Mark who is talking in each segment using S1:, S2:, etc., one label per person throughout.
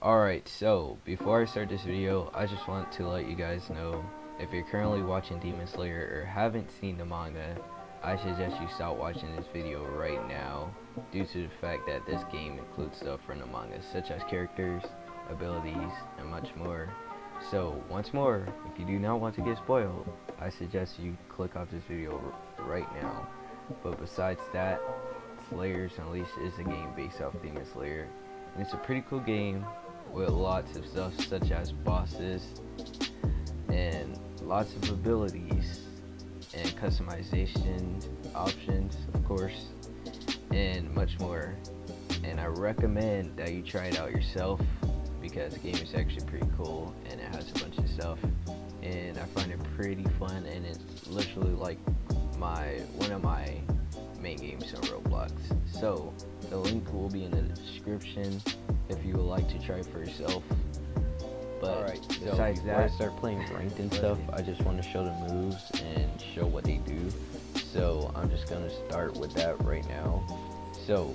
S1: Alright, so before I start this video, I just want to let you guys know, if you're currently watching Demon Slayer or haven't seen the manga, I suggest you stop watching this video right now, due to the fact that this game includes stuff from the manga, such as characters, abilities, and much more. So, once more, if you do not want to get spoiled, I suggest you click off this video right now. But besides that, Slayers Unleashed is a game based off Demon Slayer, and it's a pretty cool game with lots of stuff such as bosses and lots of abilities and customization options, of course, and much more. And I recommend that you try it out yourself because the game is actually pretty cool and it has a bunch of stuff, and I find it pretty fun, and it's literally like one of my main games on Roblox. So the link will be in the description if you would like to try it for yourself. But
S2: alright, so
S1: besides
S2: before
S1: that,
S2: I start playing ranked and stuff, I just want to show the moves and show what they do. So I'm just gonna start with that right now. So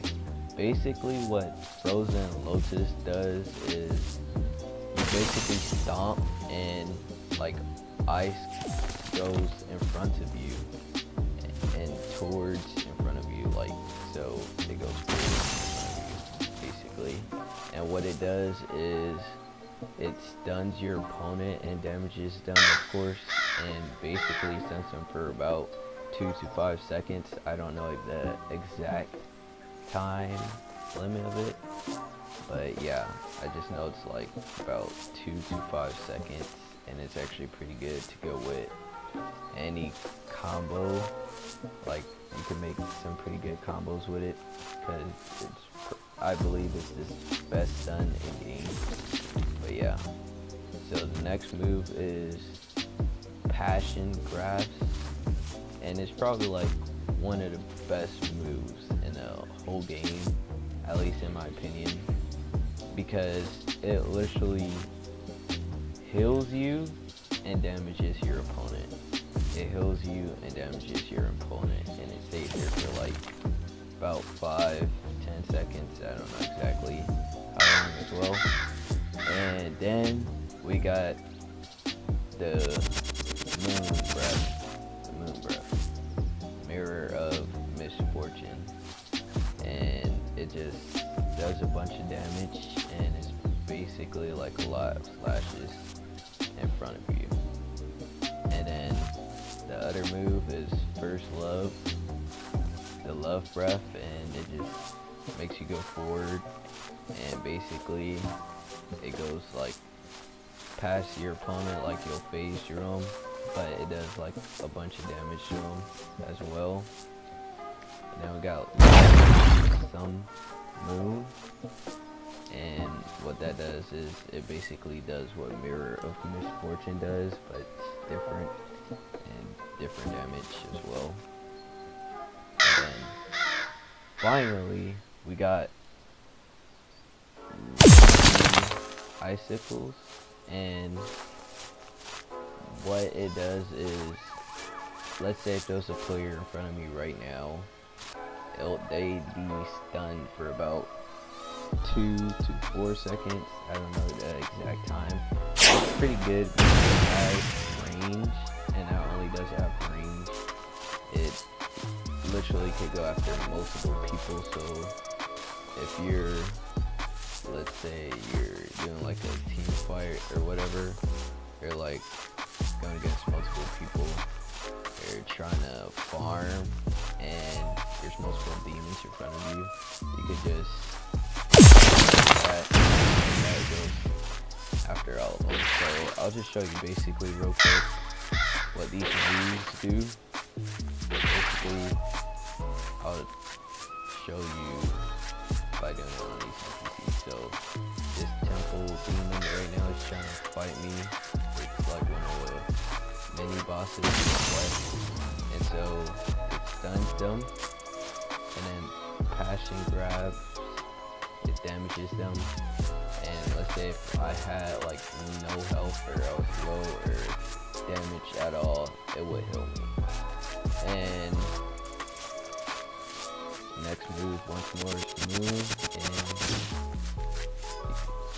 S2: basically what Frozen Lotus does is you basically stomp and like ice goes in front of you and towards in front of you, like so it goes forward in front of you basically. And what it does is it stuns your opponent and damages them, of course, and basically stuns them for about 2 to 5 seconds. I don't know the exact time limit of it, but yeah, I just know it's like about 2 to 5 seconds, and it's actually pretty good to go with any combo. Like, you can make some pretty good combos with it because I believe it's the best stun in game. But yeah, so the next move is Passion Grabs, and it's probably like one of the best moves in the whole game, at least in my opinion, because it literally heals you and damages your opponent. It heals you and damages your opponent, and it stays there for like about 5-10 seconds. I don't know exactly how long as well. And then we got the moon breath, mirror of misfortune, and it just does a bunch of damage, and it's basically like a lot of slashes in front of you. And then the other move is First Love, the love breath, and it just makes you go forward, and basically it goes like past your opponent, like you'll phase through them, but it does like a bunch of damage to them as well. And then we got some moon, and what that does is it basically does what Mirror of Misfortune does, but it's different and different damage as well. And then finally we got icicles, and what it does is, let's say if there's a player in front of me right now, they'd be stunned for about 2 to 4 seconds. I don't know the exact time. It's pretty good because it has range, and not only does it have range, it literally could go after multiple people. So if you're, let's say you're doing like a team fight or whatever, you're like going against multiple people, you're trying to farm, and there's multiple demons in front of you, you could just that goes after all of them. So I'll just show you basically real quick what these moves do. Basically, I'll show you by doing it on these NPCs. So this temple demon right now is trying to fight me. It's like one of the mini bosses in the quest, and so it stuns them, and then Passion Grab, it damages them. And let's say if I had like no health, or I was low or damaged at all, it would heal me. And next move once more is moon, and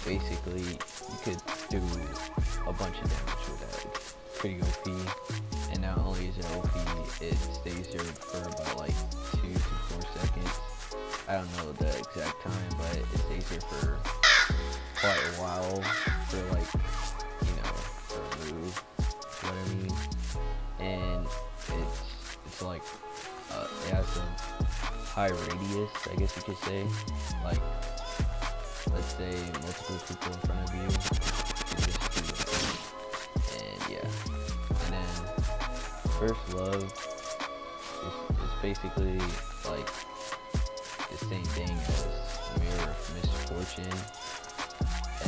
S2: basically you could do a bunch of damage with that. It's pretty OP, and not only is it OP, it stays here for about like 2 to 4 seconds. I don't know the exact time, but it stays here for quite a while for like, you know, for a move, you know what I mean? And it's like it has a high radius, I guess you could say. Like, let's say multiple people in front of you, you just do that. And yeah, and then First Love is basically like the same thing as Mirror of Misfortune.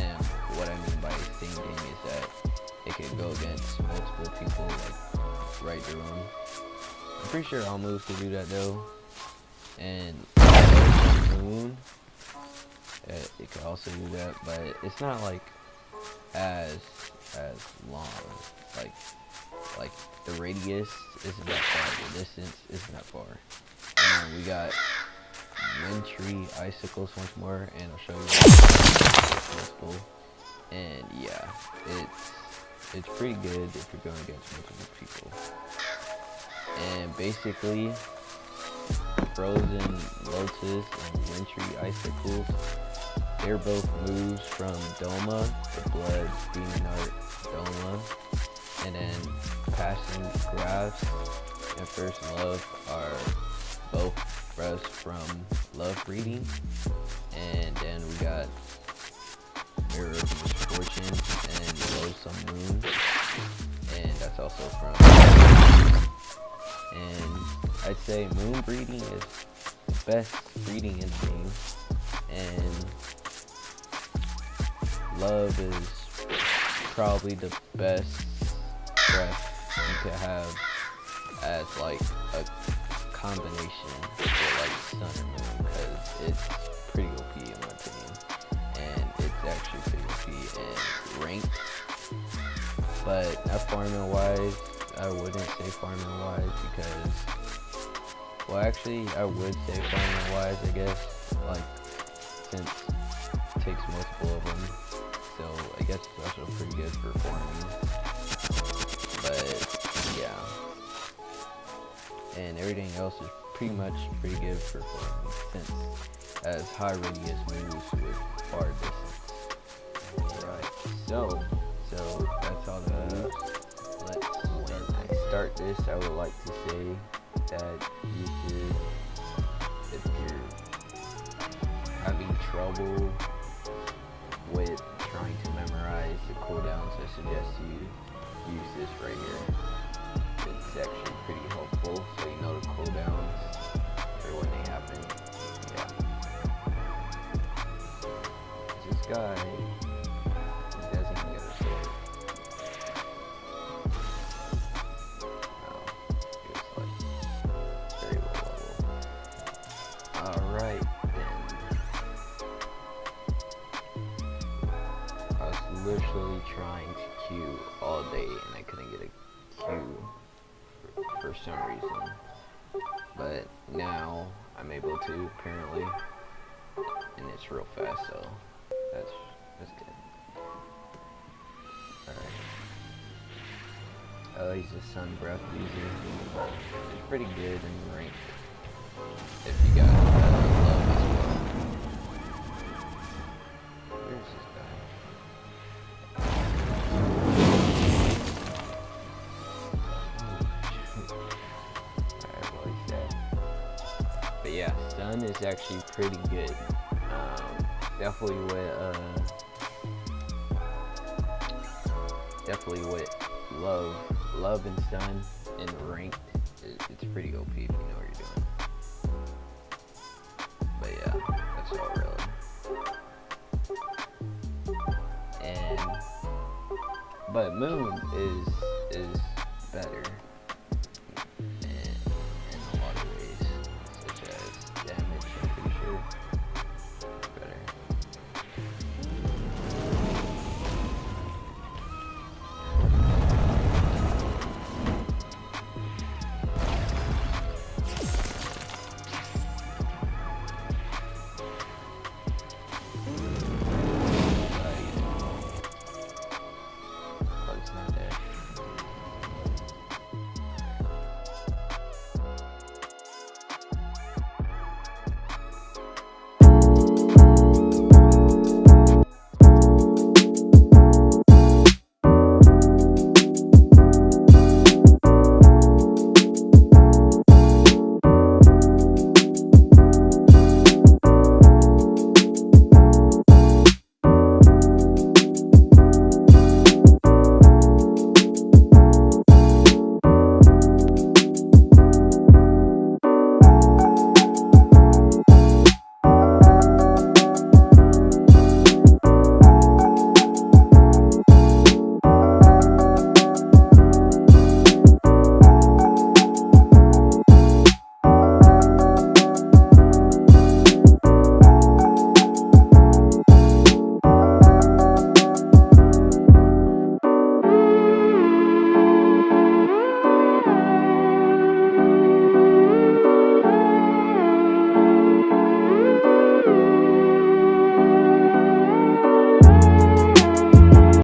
S2: And what I mean by same thing is that it could go against multiple people, like right through them. I'm pretty sure all moves can do that though. And Moon, it could also do that, but it's not like as long. Like the radius isn't that far, the distance isn't that far. And then we got Wintry Icicles once more, and I'll show you multiple. And yeah, it's pretty good if you're going against multiple people. And basically, Frozen Lotus and Wintry Icicles, they're both moves from Doma, the Blood Demon Art Doma. And then Passing Graphs and First Love are both breaths from Love Reading. And then we got Mirror of Misfortune and Blow Some Moon, and that's also from. And I'd say Moon Breeding is the best breeding in the game, and Love is probably the best breath you could have as like a combination with like Sun or Moon, because it's pretty OP in my opinion, and it's actually pretty OP and ranked, but not farming wise. I wouldn't say farming wise because, well, actually I would say farming wise, I guess, like, since it takes multiple of them, so I guess it's also pretty good for farming. But yeah, and everything else is pretty much pretty good for farming, since it has high radius moves with far distance. Alright, so that's all the moves. When I start this, I would like to say that you should, if you're having trouble with trying to memorize the cooldowns, I suggest you use this right here. It's actually pretty helpful, so you know the cooldowns or when they happen. Yeah. This guy doesn't even get a sword. No, he was like very low level. Alright then. I was literally trying to queue all day and I couldn't get a queue for some reason. But now I'm able to, apparently. And it's real fast, so that's good. Alright. He's a Sun Breath user. It's pretty good in rank if you got love as well. Where's this guy? Alright, well, he's dead. But yeah, Sun is actually pretty good. Definitely with love and Sun and ranked, it's pretty OP if you know what you're doing. But yeah, that's all really. But Moon is